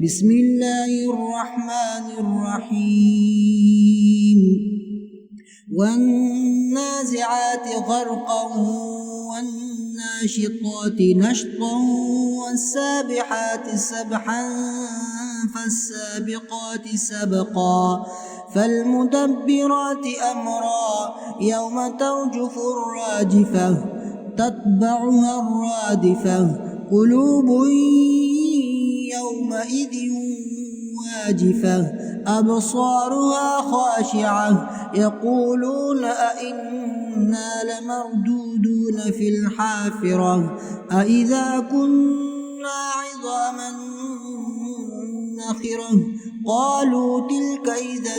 بسم الله الرحمن الرحيم والنازعات غرقا والناشطات نشطا والسابحات سبحا فالسابقات سبقا فالمدبرات أمرا يوم ترجف الراجفة تتبعها الرادفة قلوب يومئذ واجفة أبصارها خاشعة يقولون أئنا لمردودون في الحافرة أئذا كنا عظاما نخرة قالوا تلك إذا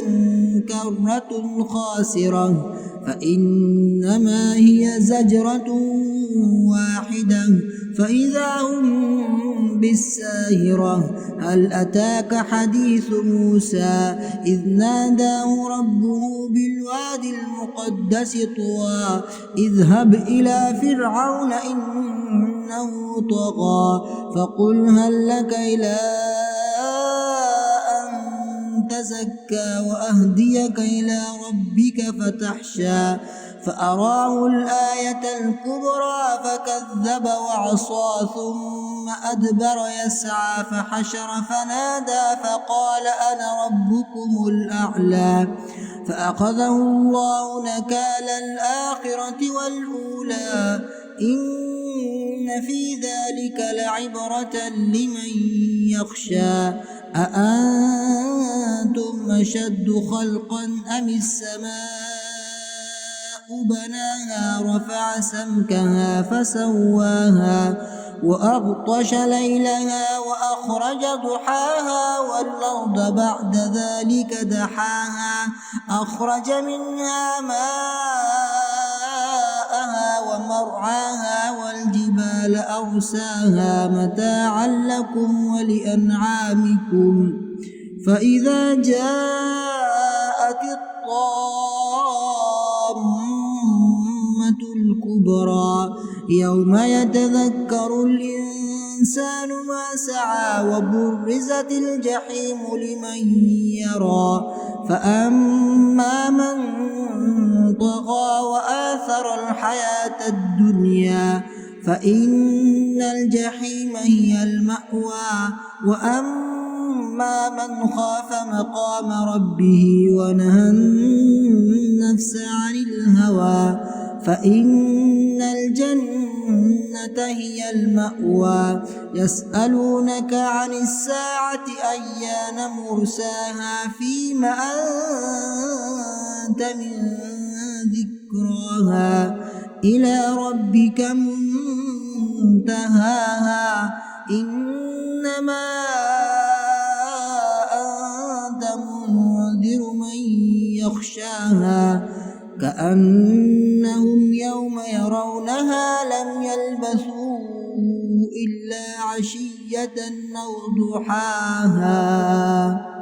كرة خاسرة فإنما هي زجرة واحدة فإذا هم بالساهرة هل أتاك حديث موسى إذ ناداه ربه بالوادي المقدس طوى اذهب إلى فرعون إنه طغى فقل هل لك إلى تزكى وأهديك إلى ربك فتحشى فأراه الآية الكبرى فكذب وعصى ثم أدبر يسعى فحشر فنادى فقال أنا ربكم الأعلى فأخذه الله نكال الآخرة والأولى إن في ذلك لعبرة لمن يخشى أأنتم أشد خلقا أم السماء بناها رفع سمكها فسواها وأغطش ليلها وأخرج ضحاها والأرض بعد ذلك دحاها أخرج منها ماءها ومرعاها والجبال أرساها متاعا لكم ولأنعامكم فإذا جاءت الطامة الكبرى يوم يتذكر الإنسان ما سعى وبرزت الجحيم لمن يرى فأما من طغى وآثر الحياة الدنيا فإن الجحيم هي المأوى وأما من خاف مقام ربه ونهى النفس عن الهوى فإن الجنة هي المأوى يسألونك عن الساعة أيان مرساها فيم أنت من ذكراها إلى ربك منتهاها إنما أنت منذر من يخشاها كأنهم يوم يرونها لم يلبثوا إلا عشية أو ضحاها.